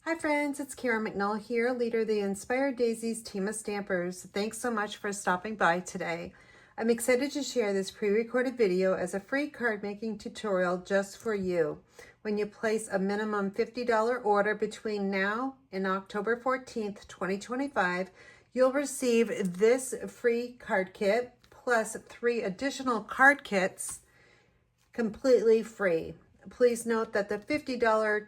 Hi friends, it's Karen McNall here, leader of the Inspired Daisies team of stampers. Thanks so much for stopping by today. I'm excited to share this pre-recorded video as a free card making tutorial just for you. When you place a minimum $50 order between now and October 14th, 2025, you'll receive this free card kit plus 3 additional card kits completely free. Please note that the $50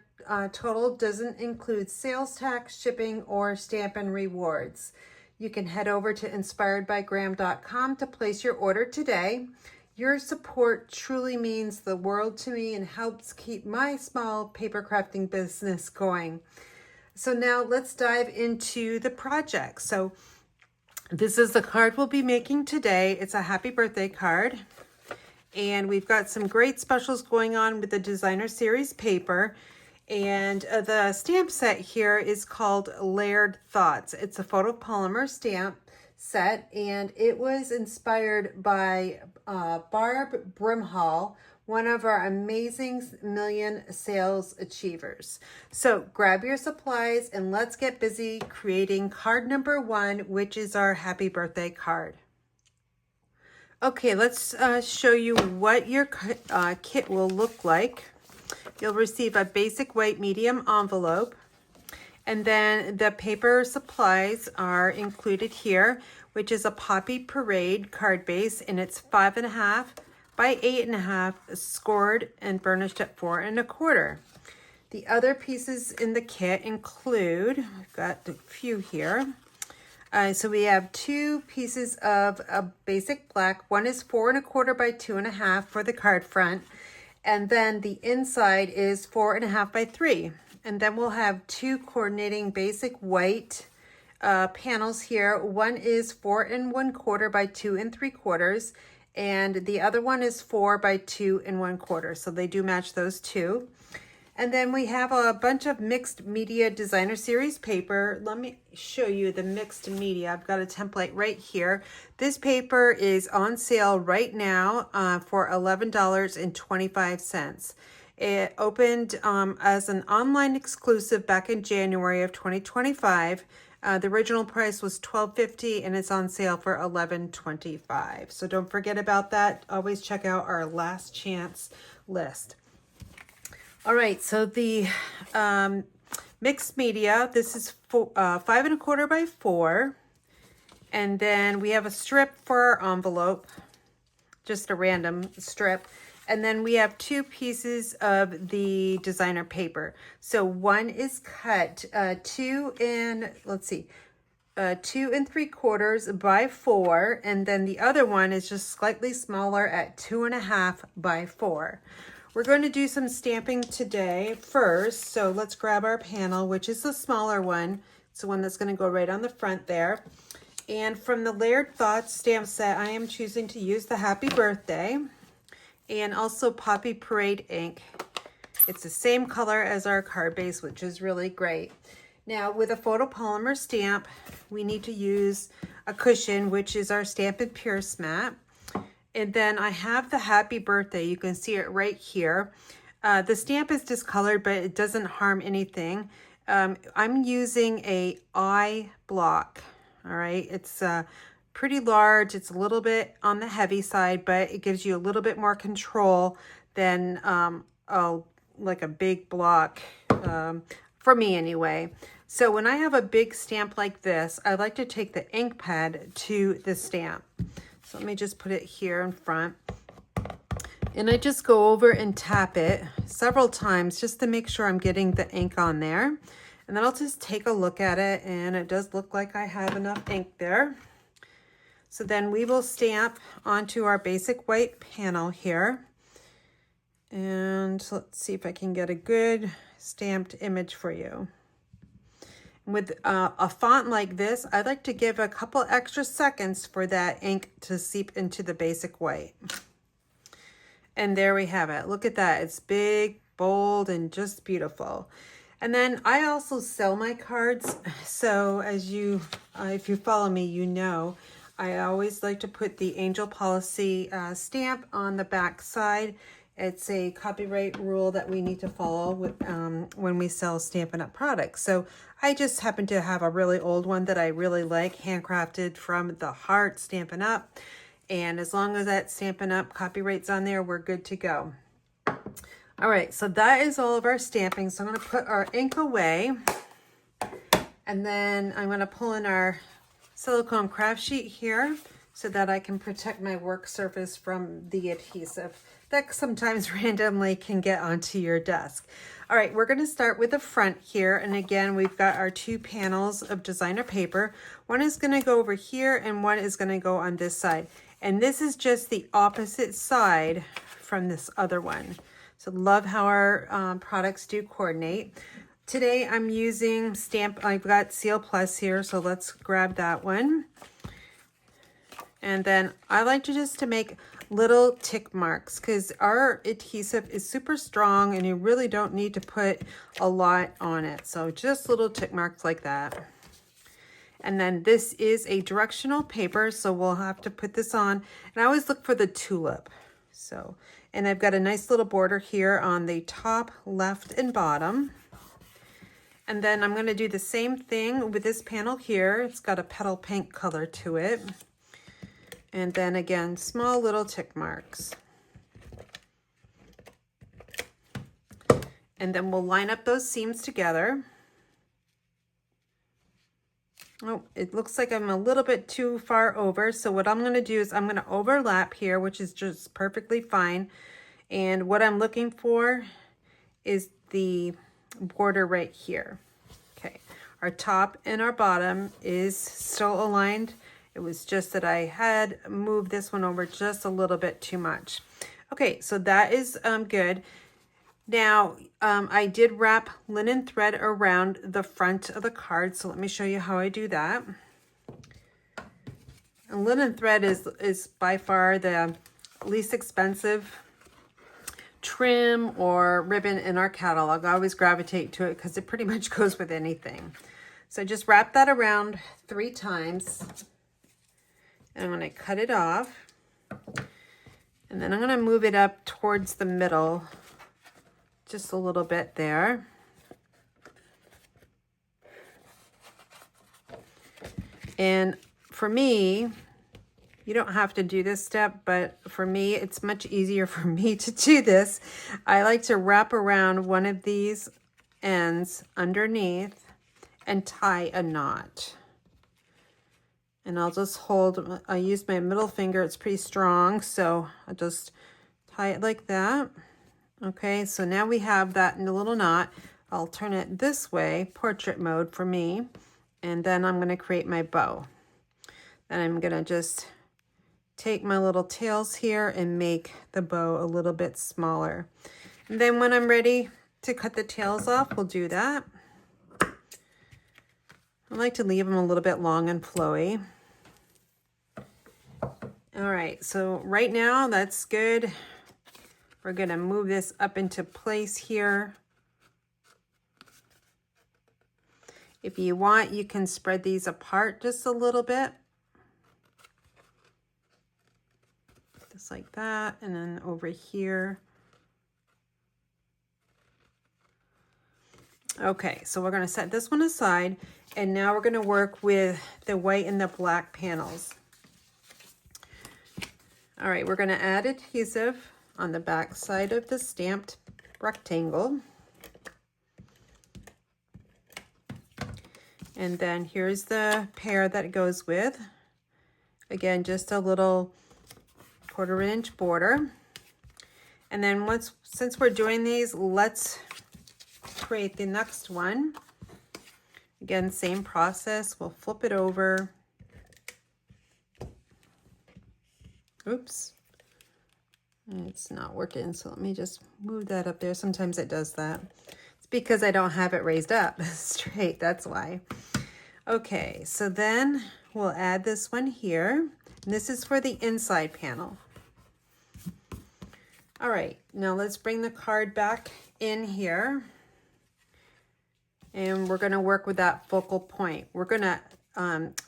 total doesn't include sales tax, shipping, or Stampin Rewards. You can head over to inspiredbygram.com to place your order today. Your support truly means the world to me and helps keep my small paper crafting business going. So now let's dive into the project. So this is the card we'll be making today. It's a happy birthday card. And we've got some great specials going on with the designer series paper. And the stamp set here is called Layered Thoughts. It's a photopolymer stamp set, and it was inspired by Barb Brimhall, one of our amazing million sales achievers. So grab your supplies and let's get busy creating card number 1, which is our happy birthday card. Okay, let's show you what your kit will look like. You'll receive a basic white medium envelope, and then the paper supplies are included here, which is a Poppy Parade card base, and it's 5.5 by 8.5, scored and burnished at 4 1/4. The other pieces in the kit include, we've got a few here. So we have 2 pieces of a basic black. One is 4 1/4 by 2.5 for the card front. And then the inside is 4 1/2 by 3. And then we'll have 2 coordinating basic white panels here. One is 4 1/4 by 2 3/4. And the other one is 4 by 2 1/4. So they do match those two. And then we have a bunch of mixed media designer series paper. Let me show you the mixed media. I've got a template right here. This paper is on sale right now for $11.25. It opened as an online exclusive back in January of 2025. The original price was $12.50 and it's on sale for $11.25. So don't forget about that. Always check out our last chance list. All right, so the mixed media, this is 5 1/4 by 4. And then we have a strip for our envelope, just a random strip. And then we have 2 pieces of the designer paper. So one is cut 2 3/4 by 4. And then the other one is just slightly smaller at 2.5 by 4. We're going to do some stamping today first, so let's grab our panel, which is the smaller one. It's the one that's going to go right on the front there. And from the Layered Thoughts stamp set, I am choosing to use the Happy Birthday and also Poppy Parade ink. It's the same color as our card base, which is really great. Now, with a photopolymer stamp, we need to use a cushion, which is our Stampin' Pierce mat. And then I have the Happy Birthday. You can see it right here. The stamp is discolored, but it doesn't harm anything. I'm using a eye block. All right, it's pretty large. It's a little bit on the heavy side, but it gives you a little bit more control than like a big block, for me anyway. So when I have a big stamp like this, I like to take the ink pad to the stamp. So let me just put it here in front. And I just go over and tap it several times just to make sure I'm getting the ink on there. And then I'll just take a look at it, and it does look like I have enough ink there. So then we will stamp onto our basic white panel here. And let's see if I can get a good stamped image for you. With a font like this, I like to give a couple extra seconds for that ink to seep into the basic white. And there we have it. Look at that. It's big, bold, and just beautiful. And then I also sell my cards. So as you, if you follow me, you know, I always like to put the Angel Policy stamp on the back side. It's a copyright rule that we need to follow with, when we sell Stampin' Up! Products. So I just happen to have a really old one that I really like, handcrafted from the heart, Stampin' Up! And as long as that Stampin' Up! Copyright's on there, we're good to go. All right, so that is all of our stamping. So I'm going to put our ink away. And then I'm going to pull in our silicone craft sheet here so that I can protect my work surface from the adhesive that sometimes randomly can get onto your desk. All right, we're going to start with the front here. And again, we've got our 2 panels of designer paper. One is going to go over here and one is going to go on this side. And this is just the opposite side from this other one. So love how our products do coordinate. Today I'm using I've got Seal Plus here, so let's grab that one. And then I like to make little tick marks because our adhesive is super strong and you really don't need to put a lot on it. So just little tick marks like that. And then this is a directional paper, so we'll have to put this on. And I always look for the tulip. So, and I've got a nice little border here on the top, left, and bottom. And then I'm going to do the same thing with this panel here. It's got a petal pink color to it. And then again, small little tick marks. And then we'll line up those seams together. Oh, it looks like I'm a little bit too far over. So what I'm going to do is I'm going to overlap here, which is just perfectly fine. And what I'm looking for is the border right here. Okay, our top and our bottom is still aligned. It was just that I had moved this one over just a little bit too much. Okay, so that is good. Now, I did wrap linen thread around the front of the card, so let me show you how I do that. And linen thread is by far the least expensive trim or ribbon in our catalog. I always gravitate to it because it pretty much goes with anything. So just wrap that around 3 times. And I'm going to cut it off. And then I'm going to move it up towards the middle. Just a little bit there. And for me, you don't have to do this step, but for me, it's much easier for me to do this. I like to wrap around one of these ends underneath and tie a knot. And I'll just I use my middle finger, it's pretty strong, so I'll just tie it like that. Okay, so now we have that in a little knot. I'll turn it this way, portrait mode for me, and then I'm going to create my bow. Then I'm going to just take my little tails here and make the bow a little bit smaller. And then when I'm ready to cut the tails off, we'll do that. I like to leave them a little bit long and flowy. All right, so right now that's good. We're going to move this up into place here. If you want, you can spread these apart just a little bit. Just like that, and then over here. Okay, so we're going to set this one aside, and now we're going to work with the white and the black panels. All right, we're going to add adhesive on the back side of the stamped rectangle. And then here's the pair that it goes with. Again, just a little 1/4 inch border. And then since we're doing these, let's create the next one. Again, same process. We'll flip it over. Oops. It's not working, so let me just move that up there. Sometimes it does that. It's because I don't have it raised up straight, that's why. Okay, so then we'll add this one here. And this is for the inside panel. All right, now let's bring the card back in here. And we're gonna work with that focal point. We're gonna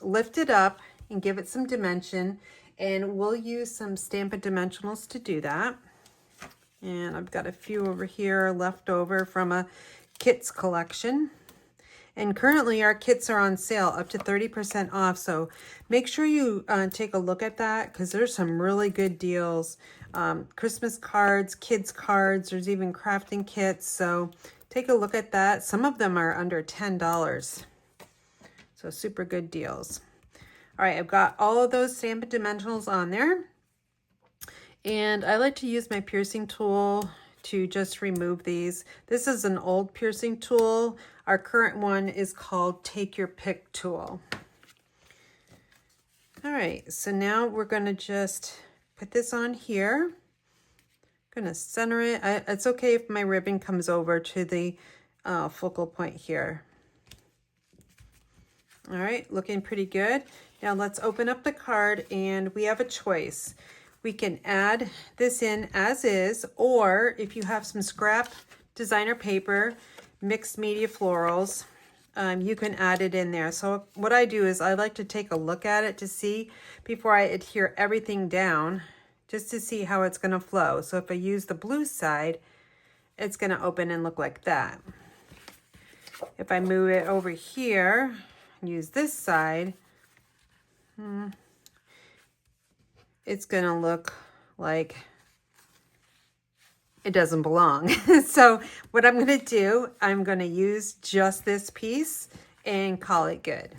lift it up and give it some dimension. And we'll use some Stampin' Dimensionals to do that. And I've got a few over here left over from a kits collection. And currently our kits are on sale up to 30% off. So make sure you take a look at that because there's some really good deals. Christmas cards, kids cards, there's even crafting kits. So take a look at that. Some of them are under $10. So super good deals. All right, I've got all of those Stampin' Dimensionals on there. And I like to use my piercing tool to just remove these. This is an old piercing tool. Our current one is called Take Your Pick tool. All right, so now we're gonna just put this on here. I'm gonna center it. It's okay if my ribbon comes over to the focal point here. All right, looking pretty good. Now let's open up the card and we have a choice. We can add this in as is, or if you have some scrap designer paper, mixed media florals, you can add it in there. So what I do is I like to take a look at it to see before I adhere everything down, just to see how it's gonna flow. So if I use the blue side, it's gonna open and look like that. If I move it over here, use this side, it's gonna look like it doesn't belong. So what I'm gonna do, I'm gonna use just this piece and call it good.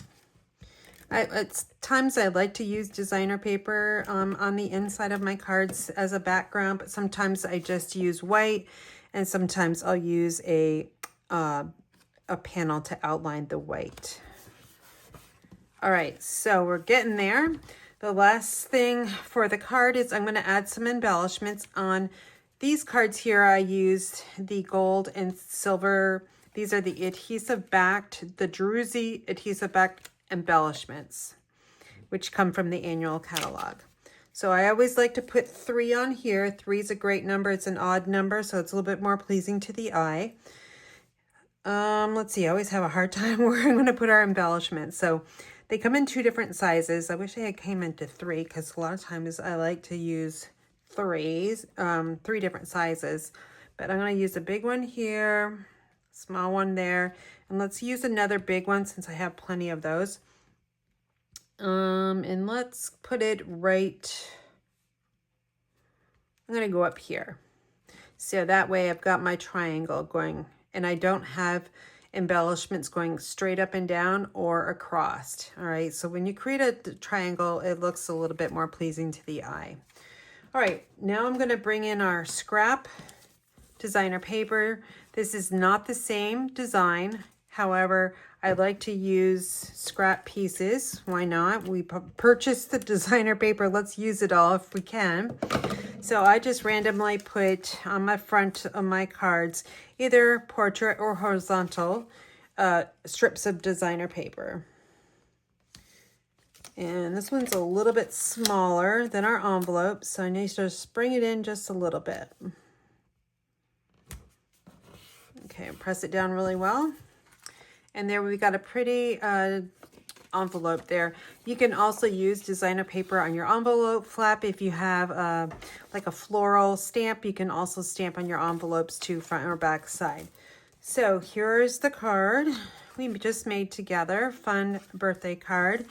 At times I like to use designer paper on the inside of my cards as a background, but sometimes I just use white, and sometimes I'll use a panel to outline the white. All right, so we're getting there. The last thing for the card is I'm going to add some embellishments on these cards here. I used the gold and silver. These are the adhesive backed, the Druzy adhesive backed embellishments, which come from the annual catalog. So I always like to put 3 on here. 3 is a great number. It's an odd number, so it's a little bit more pleasing to the eye. Let's see, I always have a hard time where I'm going to put our embellishments. So they come in 2 different sizes. I wish they had came into 3 because a lot of times I like to use 3 different sizes. But I'm going to use a big one here, small one there, and let's use another big one since I have plenty of those. And let's put it right, I'm going to go up here. So that way I've got my triangle going and I don't have embellishments going straight up and down or across. All right, so when you create a triangle, it looks a little bit more pleasing to the eye. All right, now I'm going to bring in our scrap designer paper. This is not the same design. However, I like to use scrap pieces. Why not? We purchased the designer paper. Let's use it all if we can. So I just randomly put on my front of my cards either portrait or horizontal strips of designer paper. And this one's a little bit smaller than our envelope, so I need to just bring it in just a little bit. Okay, press it down really well. And there we got a pretty envelope there. You can also use designer paper on your envelope flap. If you have like a floral stamp, you can also stamp on your envelopes too, front or back side. So here's the card we just made together, fun birthday card.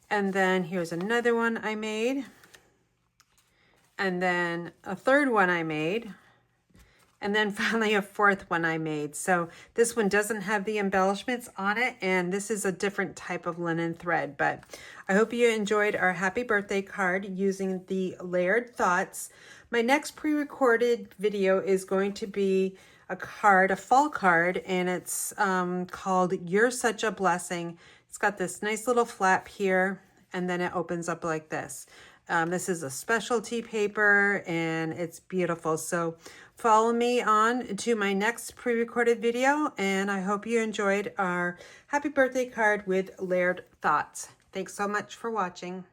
And then here's another one I made. And then a third one I made. And then finally a fourth one I made. So this one doesn't have the embellishments on it, and this is a different type of linen thread. But I hope you enjoyed our happy birthday card using the layered thoughts. My next pre-recorded video is going to be a card, a fall card, and it's called You're Such a Blessing. It's got this nice little flap here, and then it opens up like this. This is a specialty paper and it's beautiful. So follow me on to my next pre-recorded video, and I hope you enjoyed our happy birthday card with layered thoughts. Thanks so much for watching.